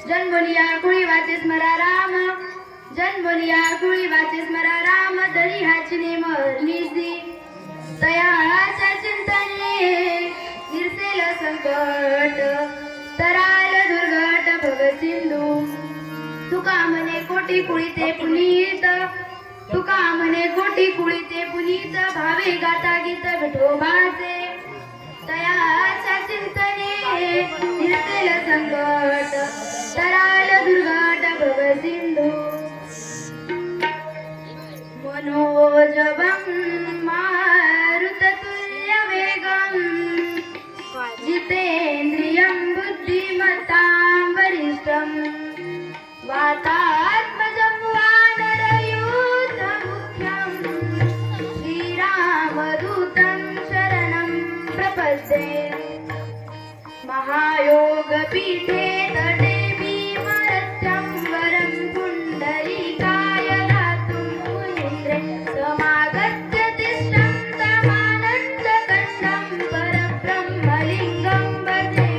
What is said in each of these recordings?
जन्मोलिया कुळी वाचे स्मरा राम, जन्मोलिया कुळी वाचे स्मरा राम, दरी हाचने मरलीसी तयाच्या चिंतने निरसेल संकट, तराल दुर्घट भव सिंधू. तुका म्हणे कोटी कुळी ते पुनीत, तुका म्हणे कोटी कुळी ते पुनीत, भावे गाता गीत विठोबाचे तयाच्या चिंतने निरसेल संकट, तराल दुर्घट भव सिंधू. मनोजवं मारुततुल्य वेगं, जितेन्द्रियं बुद्धिमतां वरिष्ठं, वातात्मजं वानरयूथमुख्यं, श्रीरामदूतं शरणं प्रपद्ये. महायोगपीठे तटे भीमरथ्यं वरं पुण्डरीकाय दातुं मुनीन्द्रे, समागत्य तिष्ठं तमानन्दकण्डं परब्रह्मलिङ्गं भजे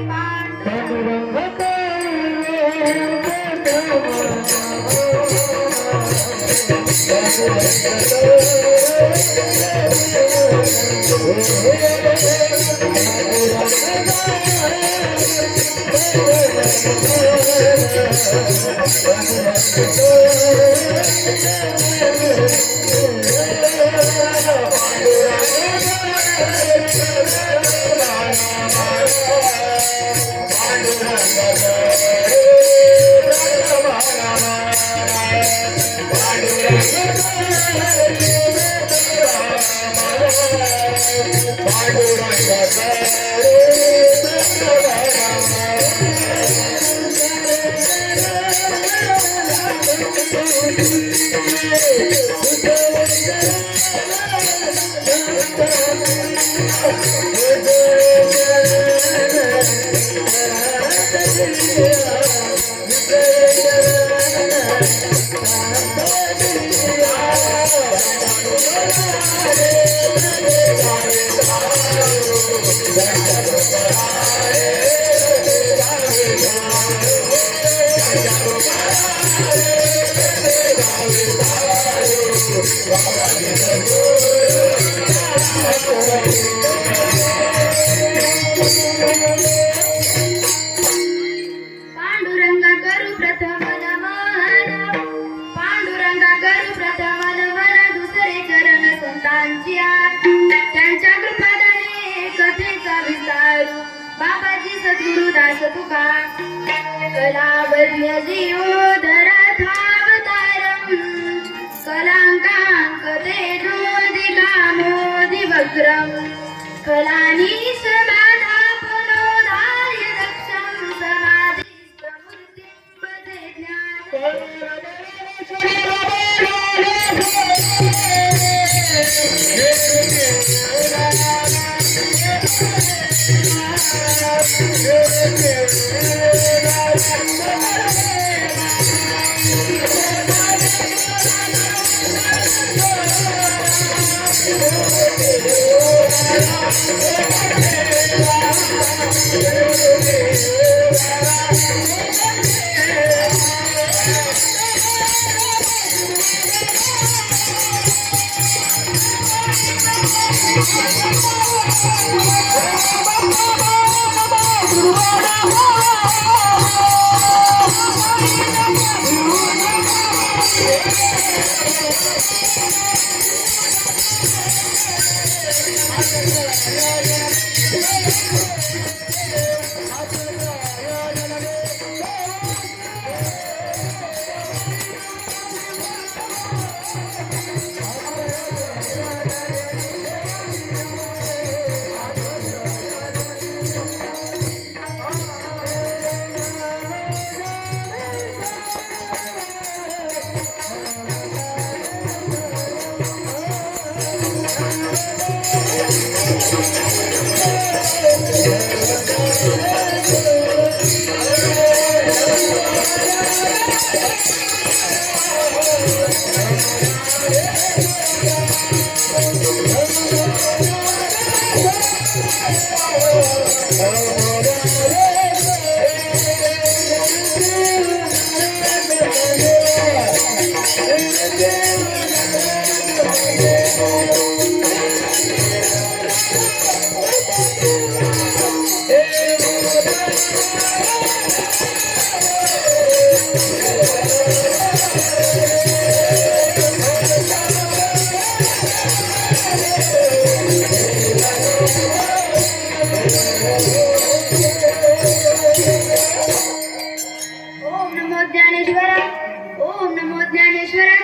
पांडुरंगा करू प्रथम नमन, पांडुरंगा करू प्रथम नमन, दुसरे चरण संतांची त्यांच्या कृपादाने कथेचा विस्तारू. बाबाजी सद्गुरु दास तुका कलावज्ञ जीवोधराथावतारं, कलांकांक तेजोदिकामोदि वक्रं, कलानीश बाधा पुनोधार्य दक्षं, समाधिस्थमूर्तिं भजे ज्ञान.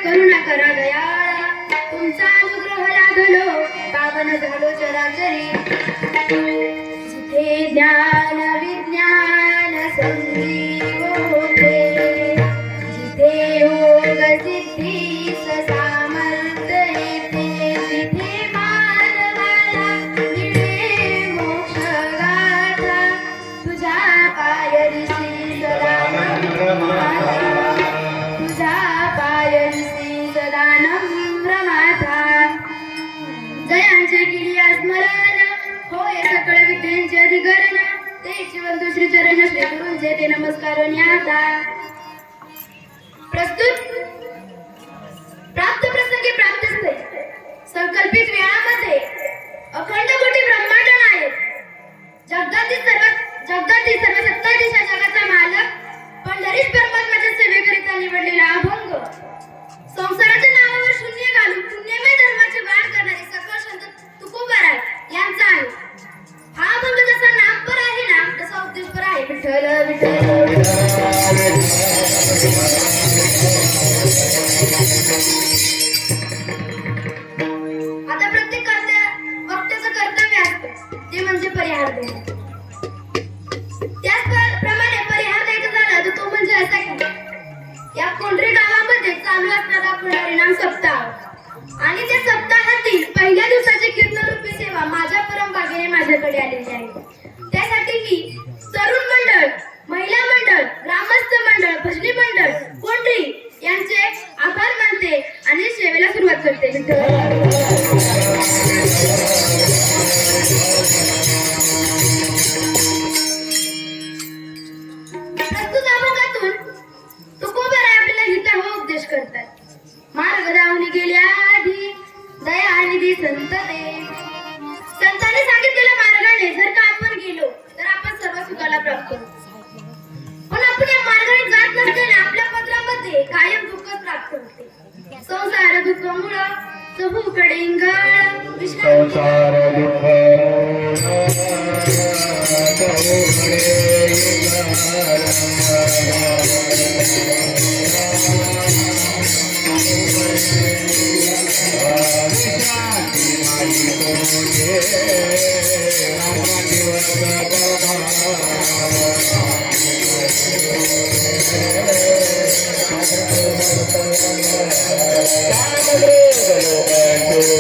करुणा करा दयाळा, तुमचा अनुग्रह लाभलो पावन झालो चराचरी. जिथे ज्ञान विज्ञान संजीव होते, जिथे योग सिद्धी सामर्थ्य येते, तिथे मानवाला मिळे मोक्ष गाथा. तुझ्या पायरीशी सदा तुझा पायरीसी सदा नम्र माथा. जयांचे केली स्मरण होय सकळ विद्यांचे अधिकरण, ते जीवंत श्री चरण श्री गुरूंचे ते नमस्कार न्याता. प्रस्तुत प्राप्त प्रसंगी प्राप्त असते संकल्पित वेळामध्ये अखंड कोटी ब्रह्मांड नायक, जगातील सर्व सत्ताधीश जगाचा मालक, पंढरीश परमात्म्याच्या सेवेकरिता निवडलेला अभंग, संसाराच्या नावावर शून्य घालून पुण्यमय धर्माची वाढ करणारे सकळ संत तुकोबाराय यांचा आहे. हा अभंग जसा नामपर आहे ना तसा उद्देशपर आहे. विठ्ठल आता प्रत्येक वक्त्याचं कर्तव्य असतं ते म्हणजे परिहार देणे. त्याचप्रमाणे परिहार द्यायचा झाला तर तो म्हणजे असा की या कोंढरी गावामध्ये चालू असणारा हरिनाम सप्ताह आणि त्या सप्ताहातील पहिल्या दिवसाची कीर्तन रूपी सेवा माझ्या परमभागेने माझ्याकडे आलेली आहे. त्यासाठी मी तरुण मंडळ, महिला मंडळ, ग्रामस्थ मंडळ, भजनी मंडळ, कोंढरी यांचे आभार मानते आणि सेवेला सुरुवात करते. प्रस्तुत अभंगातून तुकोबाराय आपल्याला हिताहवा उपदेश करतात. मार्ग धावून गेल्या आधी दयानिधी संत देव. संतांनी सांगितलेल्या मार्गाने जर का आपण गेलो तर आपण सर्व सुखाला प्राप्त होतो. पण आपण या मार्गाने जात नसल्याने आपल्या पत्रामध्ये कायम दुःख प्राप्त होते. संसार दुःख मुळ चहूकडे इंगळ संसार दुःख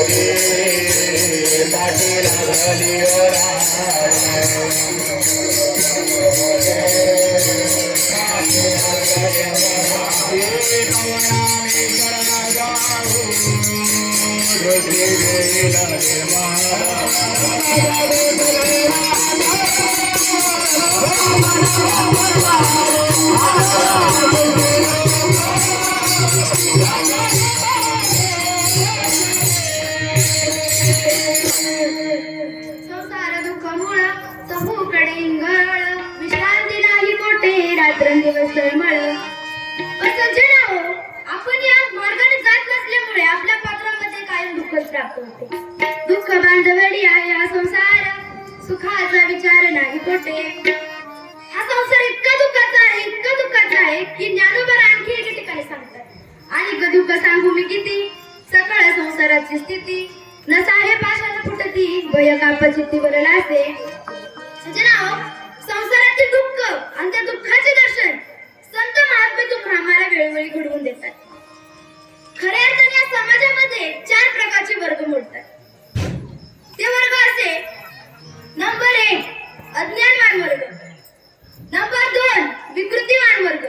Thank you. संसार दुःख मूळ चहूकडे इंगळ विश्रांती नाही कोठे रात्रंदिवस तळमळ सज्जनाओ आपण या मार्गाने जात नसल्यामुळे आपल्या पात्रामध्ये कायम दुःखच प्राप्त होते दुःख बांधवडी आहे हा संसार सुखाचा विचार नाही कोठे हा संसार इतका दुःखाचा आहे की ज्ञानोबा आणखी एके ठिकाणी सांगतात आणि दुःख सांगू मी किती सकळ संसाराची स्थिती न साहे पाशाला फुटती भय कापचित्ती बरलासे सज्जनाओ संसारातील दुःख आणि त्या दुःखाचे दर्शन संत महात्मे तुम्हाला आम्हाला वेळोवेळी घडवून देतात खऱ्या अर्थाने या समाजामध्ये 4 प्रकारचे वर्ग मोडतात ते वर्ग असे नंबर 1 अज्ञानवान वर्ग नंबर 2 विकृतिवान वर्ग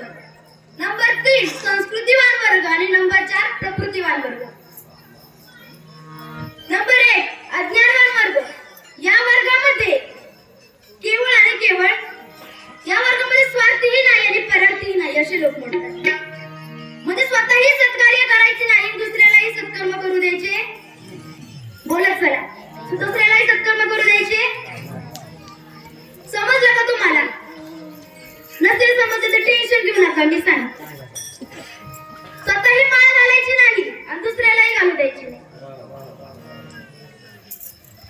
नंबर 3 संस्कृतिवान वर्ग आणि नंबर 4 प्रकृतिवान वर्ग नंबर 1 अज्ञानवान वर्ग या वर्गामध्ये केवळ आणि केवळ या वर्गामध्ये स्वार्थीही नाही आणि परार्थीही नाही असे लोक म्हणतात म्हणजे स्वतःही सत्कार्य करायचे नाही दुसऱ्यालाही सत्कर्म करू द्यायचे बोलत चला दुसऱ्यालाही सत्कर्म करू द्यायचे समजलं का तुम्हाला नसेल समजलं तर टेन्शन घेऊ नका मी सांगते स्वतःही माळ घालायची नाही आणि दुसऱ्यालाही घालू द्यायची नाही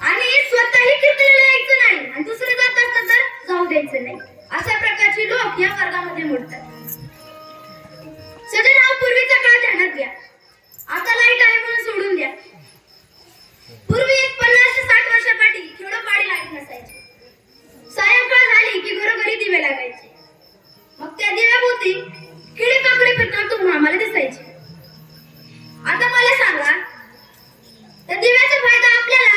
आणि स्वतःही कीर्तनाला यायचं नाही आणि दुसरे जात असतात तर जाऊ द्यायचं नाही अशा प्रकारचे लोक या वर्गामध्ये मोडतात सजन हा पूर्वीचा काळ ध्यानात घ्या आता लाईट आहे म्हणून सोडून द्या पूर्वी 50 ते 60 वर्षापाठी खेडोपाडी लाईट नसायची सायंकाळ झाली की घरोघरी दिवे लागायचे मग त्या दिव्याभोवती किडे काकडे फिरताना तुम्हाला आम्हाला दिसायचे आता मला सांगा त्या दिव्याचा फायदा आपल्याला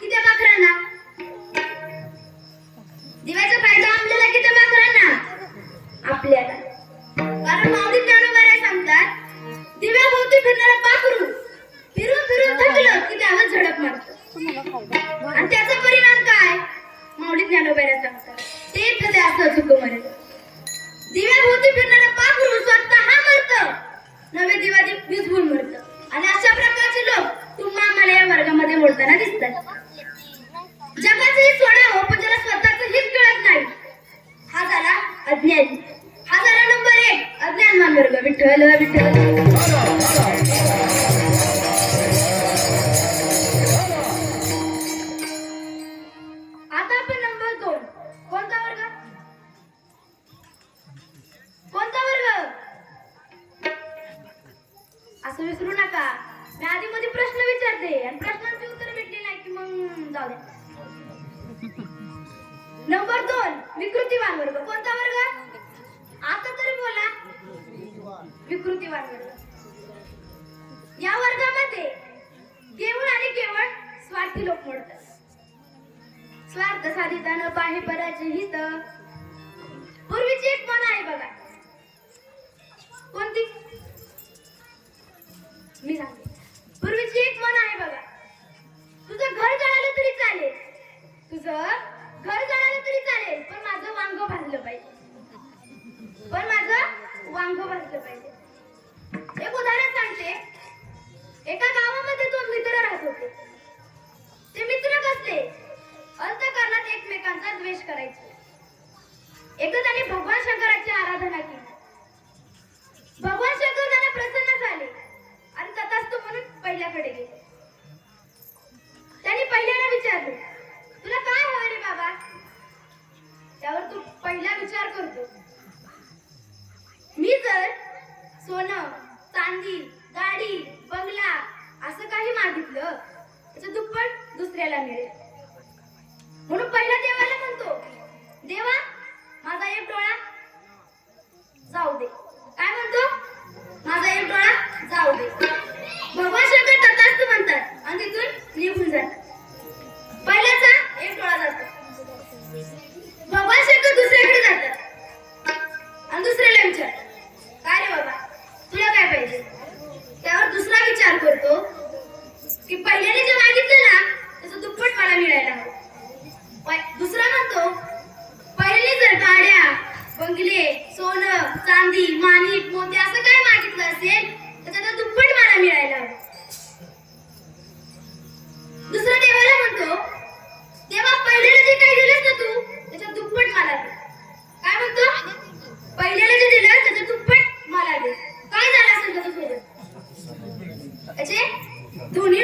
की त्या पाखरांना दिव्याचा फायदा आपल्याला की त्या पाखरांना आपल्याला कारण माऊली ज्ञानोबा सांगतात दिव्याभोवती फिरणारा पाखरू फिरून फिरून थकलं की त्यावर झडप मारतं आणि त्याचा परिणाम काय माऊली ज्ञानोबा सांगतात ते ते असं चुकू मरे दिव्याभोवती फिरणारा पाखरू स्वतः मरतं नवे दिवा विझवून मरतं आणि अशा प्रकारचे लोक तुम्हा आम्हाला या वर्गामध्ये मोडताना दिसतात जगाचंही सोडा हो पण ज्याला स्वतःच हित कळत नाही हा झाला अज्ञानी हा झाला नंबर 1 अज्ञानवान वर्ग विठ्ठल विठ्ठल आता आपण नंबर 2 कोणता वर्ग असं विसरू नका मी आधी मध्ये प्रश्न विचारते आणि प्रश्नांची उत्तर भेटली नाही की मग जाऊ दे नंबर 2 विकृतिवान वर्ग कोणता वर्ग आता तरी बोला विकृतिवान वर्ग या वर्गामध्ये केवळ आणि केवळ स्वार्थी लोक मोडतात स्वार्थ साधिता न पाहे पराचे हित पूर्वीची एक म्हण आहे बघा कोणती मी सांगते पूर्वीची एक म्हण आहे बघा तुझं घर जळालं तरी चालेल पण माझं वांग भाजलं पाहिजे एक उदाहरण सांगते एका गावामध्ये 2 मित्र राहत होते ते मित्र कसले अंतःकरणात एकमेकांचा द्वेष करायचे एकदा त्यांनी भगवान शंकराची आराधना केली भगवान शंकर त्यांना प्रसन्न झाले आणि तथास्तु म्हणून पहिल्याकडे गेले त्यांनी पहिल्याला विचारले तुला काय हवं रे बाबा त्यावर तू पहिला विचार करतो मी जर सोनं चांदी गाडी बंगला असं काही मागितलं त्याचं दुप्पट दुसऱ्याला मिळेल म्हणून पहिला देवाला म्हणतो देवा माझा एक डोळा जाऊ दे काय म्हणतो माझा एक डोळा जाऊ दे भगवान शंकर तथास्तु म्हणतात आणि तिथून निघून जातात पहिल्याचा एक डोळा जातो भगवान शंकर दुसऱ्याकडे जातात आणि दुसऱ्याला विचारतात काय रे बाबा तुला काय पाहिजे त्यावर दुसरा विचार करतो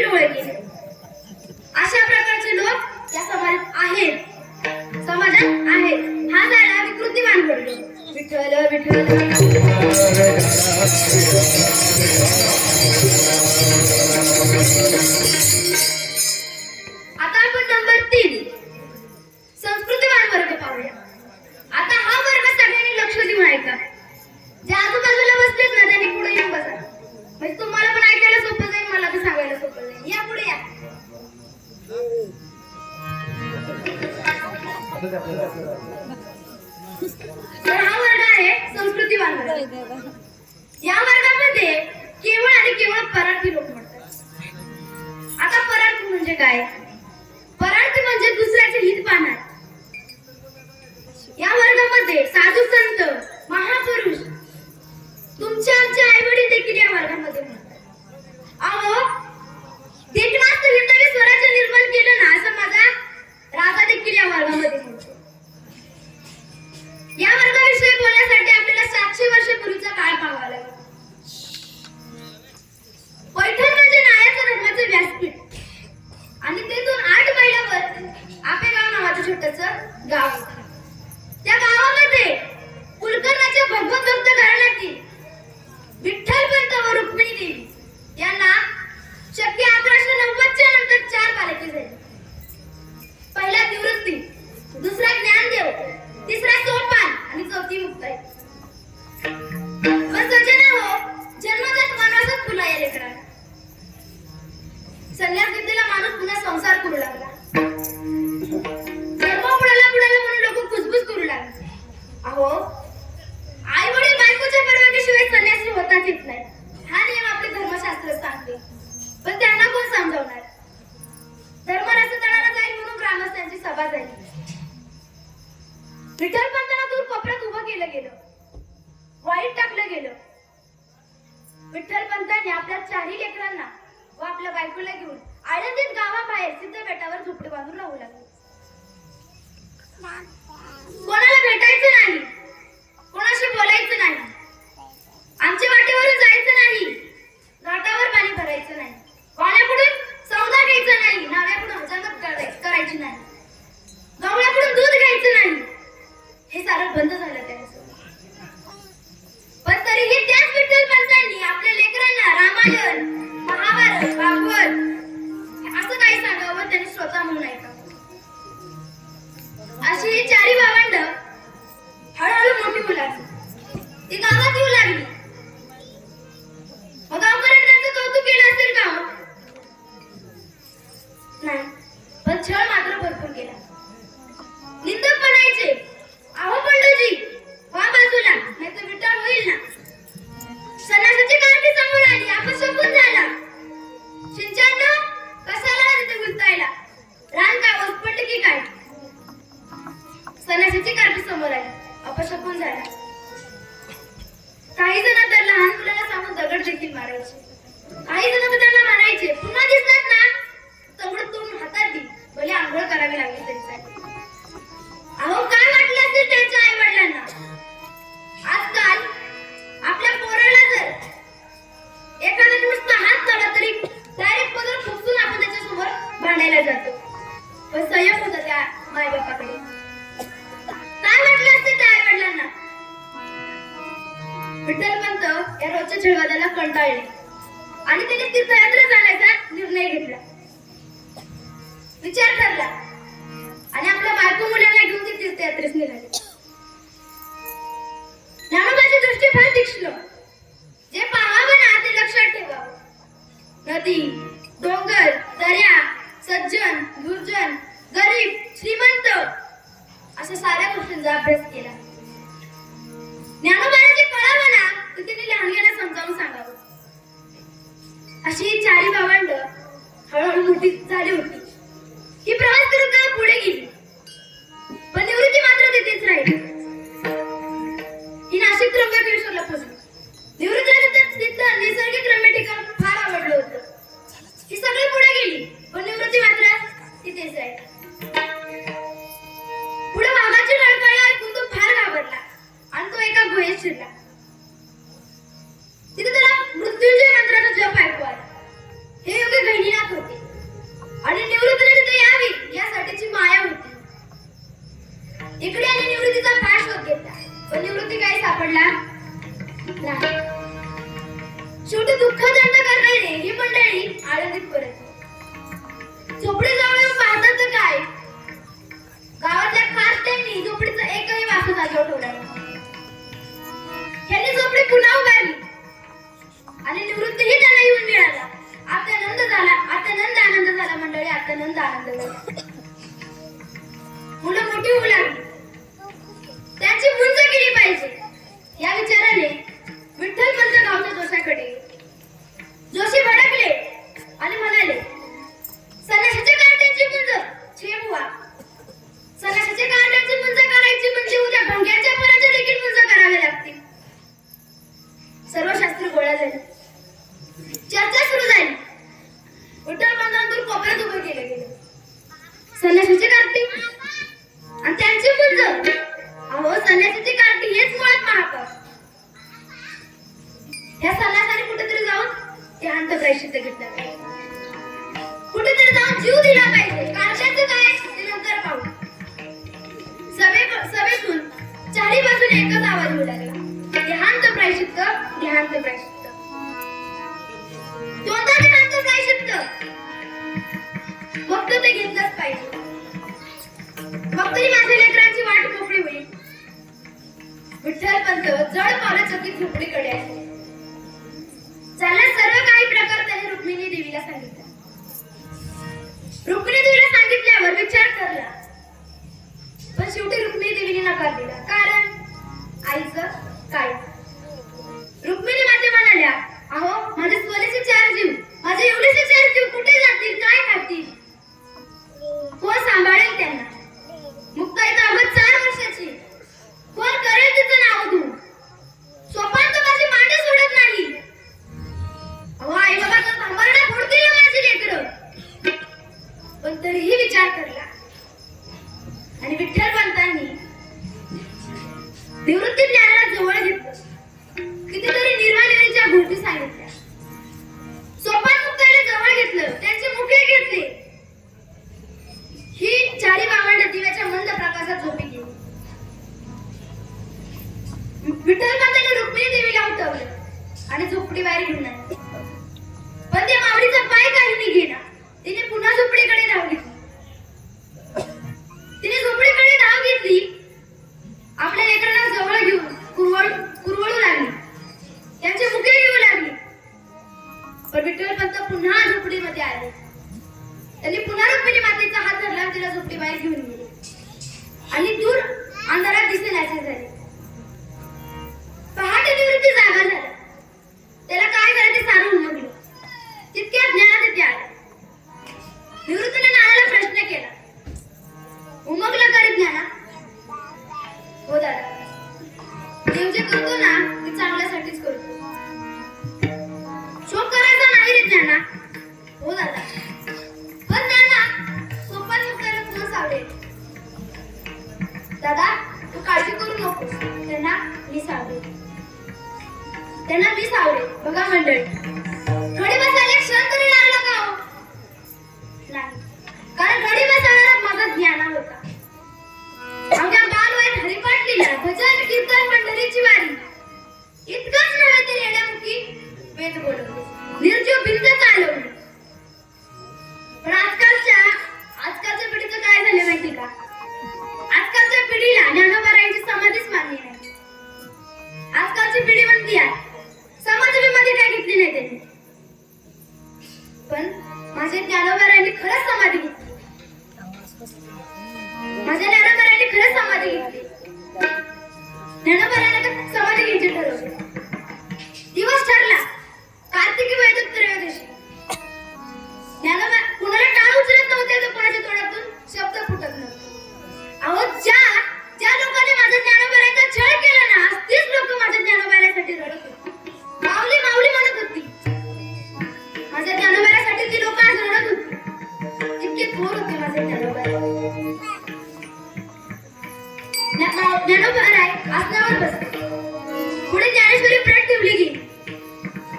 डोळे गेले. अशा प्रकारचे लोक या समाजात आहेत. हा झाला विकृतिमान वर्ग. विठ्ठल विठ्ठल. आता आपण नंबर 3 संस्कृतिवान वर्ग पाहूया. आता हा वर्ग सगळ्यांनी लक्ष देऊन ऐका. जे आजूबाजूला बसलेत ना त्यांनी पुढे येऊन बसा. म्हणजे तुम्हाला पण ऐकायला सोपं जाईल, मला पण सांगायला सोपं जाईल. या पुढे या. तर हा वर्ग आहे संस्कृतिवान वर्ग. या वर्गामध्ये केवळ आणि केवळ परार्थी लोक म्हणतात. आता परार्थी म्हणजे काय? परार्थी म्हणजे दुसऱ्याचे हित पाहणार. या वर्गामध्ये साधू संत, महापुरुष, तुमचे आमचे आई वडील देखील या वर्गामध्ये म्हणतात. अहो, देखनात हिंदवी स्वराज्य निर्माण केलं ना, असं माझा राजा देखील या वर्गामध्ये म्हणतो. या वर्गाविषयी बोलण्यासाठी आपल्याला 700 वर्षापूर्वीचा काळ पाहावा लागेल. पैठण म्हणजे नायाच्या धर्माचे व्यासपीठ आणि तेथून 8 मैलावर आपेगाव नावाचं छोटंसं गाव होतं. त्या गावामध्ये कुलकर्णाच्या भगवत भक्त घराण्यातील विठ्ठलपंत व रुक्मिणी देवी यांना शक्य 1190च्या नंतर 4 बालके झाली. पहिला निवृत्ती, दुसरा ज्ञानदेव, तिसरा सोपान आणि चौथी मुक्ताई. पण सजना हो, जन्मजात वनवासात फुला या लेकराला. संन्यास घेतलेला माणूस पुन्हा संसार करू लागला. धर्म बुडाला म्हणून लोक कुजबुज करू लागले. अहो, आई वडील बायकोच्या परवानगीशिवाय संन्यासी होताच येत नाही. हा नियम आपले धर्मशास्त्र सांगते. पण त्यांना कोण समजावणार? धर्मरस तळाला जाईल म्हणून ग्रामस्थांची सभा झाली. विठ्ठलपंतांना दूर कोपऱ्यात उभं केलं गेलं, वाईट टाकलं गेलं. विठ्ठलपंतांनी आपल्या 4ही लेकरांना व आपल्या बायकोला घेऊन आळंदीत गावाबाहेर सिद्ध बेटावर झोपडी बांधून राहू लागले. कोणाला भेटायचं नाही, कोणाशी बोलायचं नाही, आमच्या वाटेवरून जायचं नाही, घाटावर पाणी भरायचं नाही, वाण्याकडून सौदा घ्यायचा नाही, नाव्याकडून हजामत करायची नाही, गवळ्याकडून दूध घ्यायचं नाही. हे सारं बंद झालं त्यांचं. पण तरीही त्याच विठ्ठलपंतांनी आपल्या लेकरांना रामायण, महाभारत, भागवत असं काही सांगावं त्यांनी स्वतः म्हणून ऐकावं. अशी ही 4ही भावंड हळूहळू मोठी मुलाची ती गावात येऊ लागली. मग गावकऱ्यांनी त्यांचं कौतुक केलं असेल का? नाही, पण छळ मात्र भरपूर केला. निंदक म्हणायचे, अहो पंडोजी, वा बाजूला, नाही तर विटाळ होईल ना. सणासाची काठी समोर आली, आपण शकून झाला. शिंचांनो, कशाला तिथे गुंतायला? रान काय ओसपट की काय? सणासाची काठी समोर आली, अपशकुन झाला. काही जण तर लहान मुलाला सांगून दगड देखील मारायचे. काही जण तर त्यांना म्हणायचे, पुन्हा दिसलात ना तेवढं तोंड हातात दे, भले आंघोळ करावी लागली तरी चालेल. अहो, काय वाटलं असेल त्यांच्या आई वडिलांना? आजकाल आपल्या पोराला जर एखाद्याने नुसता हात झाला तरी डायरेक्ट पदर खुपसून आपण त्याच्यासमोर भांडायला जातो. पण संयम होता त्या मायबापाकडे. काय वाटलं असेल त्या आई वडिलांना? विठ्ठलपंत या रोजच्या छळवादाला कंटाळले आणि त्याने तीर्थयात्रा जाण्याचा निर्णय घेतला. विचार ठरला आणि आपल्या बायको मुलांना घेऊन ते तीर्थयात्रेस निघाले. ज्ञानोबाची दृष्टी फार तीक्ष्ण. जे पाहावं ना ते लक्षात ठेवावं. नदी, डोंगर, दर्या, सज्जन, दुर्जन, गरीब, श्रीमंत अशा साऱ्या गोष्टींचा अभ्यास केला. ज्ञानोबाला जे कळावं ना ते त्यांनी लहानग्याला समजावून सांगावं. अशी 4ही भावंड हळूहळू मोठी झाली होती. ही प्रवास करून पुढे गेली, पण निवृत्ती मात्र तिथेच राहिली. ही नाशिक त्र्यंबकेश्वरला पोहोचली. निवृत्तीला तिथलं नैसर्गिक रम्य ठिकाण फार आवडलं होतं. ही सगळी पुढे गेली, पण निवृत्ती मात्र तिथेच राहिली. पुढे वाघाची रडकळी ऐकून तो फार घाबरला आणि तो एका गुहेत शिरला. तिथे त्याला मृत्युंजय मंत्राचा जप ऐकू आला. हे योगी गहिनीनाथ होते. सगळीकडे आनंद झाला. मुलं मोठी होऊ लागली, त्यांची मुंज केली पाहिजे या विचाराने विठ्ठलपंत गावच्या जोशाकडे जोशी भडकले आणि म्हणाले, सणाच्या कांड्याची मुंज छे बुवा, सणाच्या कांड्याची मुंज करायची म्हणजे उद्या भंग्याच्या पराच्या देखील मुंज करावे लागतील. सर्व शास्त्री गोळा झाले, चर्चा सुरू झाली. विठ्ठलपंतांना दूर कोपऱ्यात उभे केले गेले. संन्यासाची कार्टी आणि त्यांची मुंज, अहो संन्यासाची कार्टी हेच मुळात महापाप. ह्या संन्यासाने कुठेतरी जाऊन ध्यान प्रायश्चित्त घेतलं, कुठेतरी जाऊन जीव दिला पाहिजे. कार्ट्याचं काय ते नंतर पाहू. सभेतून चारी बाजूने एकच आवाज येऊ लागला, ध्यान प्रायश्चित्त, ध्यान प्रायश्चित्त. कोणता ध्यान प्रायश्चित्त? फक्त ते घेतलंच पाहिजे, मग तरी माझ्या लेकरांची वाट मोकळी होईल. विठ्ठलपंत जड पावलं चकित झोपडीकडे आले. झाला सर्व काही प्रकार त्याने रुक्मिणी देवीला सांगितला. रुक्मिणी देवीला सांगितल्यावर विचार करला, पण शेवटी रुक्मिणी देवीने नकार दिला. कारण आईचं काय? रुक्मिणी माते म्हणाल्या, अहो माझे स्वलेचे 4 जीव, माझे एवढेसे 4 जीव कुठे जातील, काय खातील, कोण सांभाळेल त्यांना? मुक्ताई तर अवघ 4 वर्षाची, कोण करेल तिचं नाव घेऊन? सोपान तर माझी मांडी सोडत नाही. अहो आई बाबा तर सांभाळणं फोडतील ना माझी लेकरं. पण तरीही विचार करला आणि विठ्ठलपंतांनी निवृत्ती ज्ञानाला जवळ घेतलं. कितीतरी निर्वाणीच्या गोष्टी सांगितल्या. सोपान मुक्ताईला जवळ घेतलं, त्यांचे मुखे घेतले. ही 4 भावंड दिव्याच्या मंद प्रकाशात झोपी गेली. विठ्ठलपंतांनी रुक्मिणी देवीला उठवलं आणि झोपडी बाहेर घेऊन आले. पण त्या मावळीचा पाय काही निघेना. तिने पुन्हा झोपडीकडे धाव घेतली. तिने झोपडीकडे धाव घेतली, आपल्या लेकरांना जवळ घेऊन कुरवळू लागली, त्यांचे मुके घेऊ लागली. पण विठ्ठलपंत पुन्हा झोपडीमध्ये आले. त्यांनी पुन्हा रुक्मिणी मातेचा हात धरला आणि तिला झोपडी बाहेर घेऊन गेले आणि दूर अंधारात दिसेनासे झाले. पहाटे निवृत्ती जागा झाला. त्याला काय झालं ते सारं उमगलं. तितक्या ज्ञानात येते आला. निवृत्तीने नानाला प्रश्न केला, उमगलं का रे ज्ञाना? हो दादा, देव जे करतो ना ते चांगल्यासाठीच करतो. शोक करायचा नाही रे ज्ञाना. हो दादा, पण ज्ञाना सोपान मुक्ताईला कोण सावरेल? दादा तू काळजी करू नकोस, त्यांना मी सावरेल. त्यांना मी सावरेल. बघा मंडळी, घडी बसायला क्षण तरी लागला का हो? नाही, कारण घडी बसायला माझा ज्ञान होता. अवघ्या बालवयात हरिपाठ लिहिला, भजन कीर्तन पंढरीची वारी, इतकंच नव्हे तर येण्यामुखी वेद बोलवले, निर्जीव भिंत चालवली. पण आजकालच्या पिढीचं काय झालं माहिती का? आजकालच्या पिढीला ज्ञानोबारायांची समाधीच मानली नाही. आजकालची पिढी म्हणती आहे समाधीमध्ये काय घेतली नाही त्यांनी. पण माझ्या ज्ञानोबारायांनी खरंच समाधी घेतली. माझ्या ज्ञानोबारायांनी खरंच समाधी घेतली. ज्ञानोबारायांना समाधी घ्यायची ठरवले. दिवस ठरला, कार्तिकी वैदिक त्रयोदशी. ज्ञानोबा कुणाला टाळ उचलत नव्हते तर कोणाच्या तोंडातून शब्द फुटत नव्हते. अहो ज्या लोकांनी माझ्या ज्ञानोबारायांचा छळ केला ना, तीच लोक माझ्या ज्ञानोबारायांसाठी रडत होती. माऊली माऊली म्हणत होती. माझ्या ज्ञानोबारासाठी ती लोक आज रडत होती. इतके थोर होते माझे ज्ञानोबाराय. ज्ञानोबाराय आसनावर बसले. पुढे ज्ञानेश्वरी प्रत ठेवली गेली.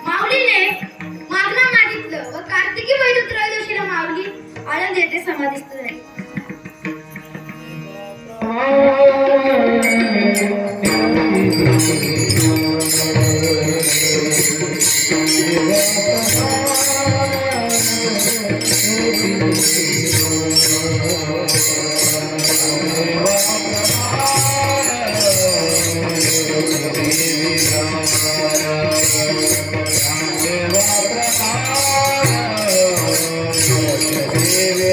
माऊलीने मागणं मागितलं व कार्तिकी वैदिक त्रयोदशीला माऊली आनंद येथे समाधिस्थ झाली. देवा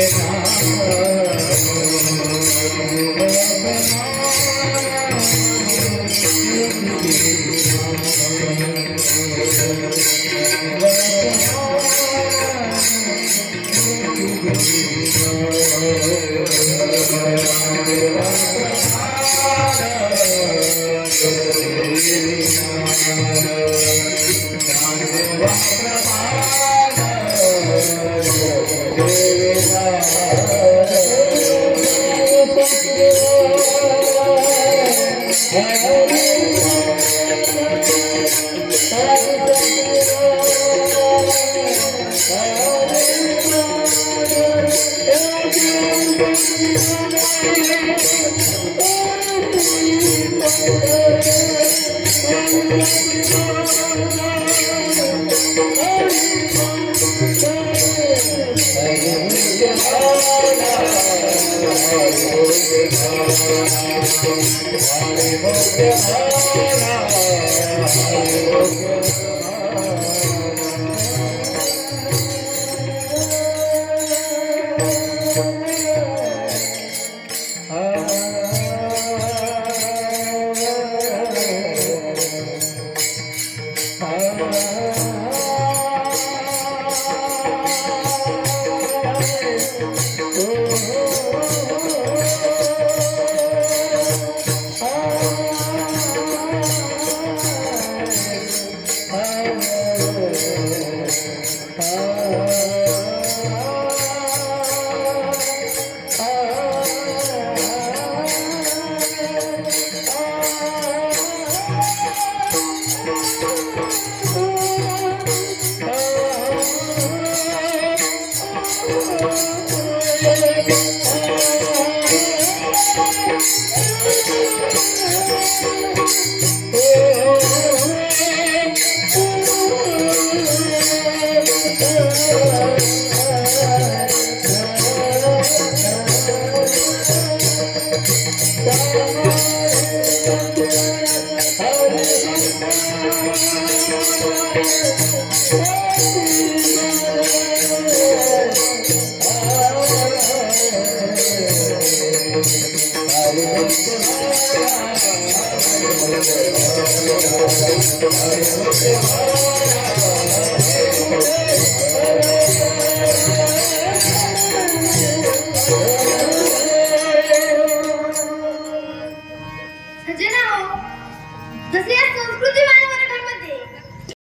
सजना हो, जसे या संस्कृती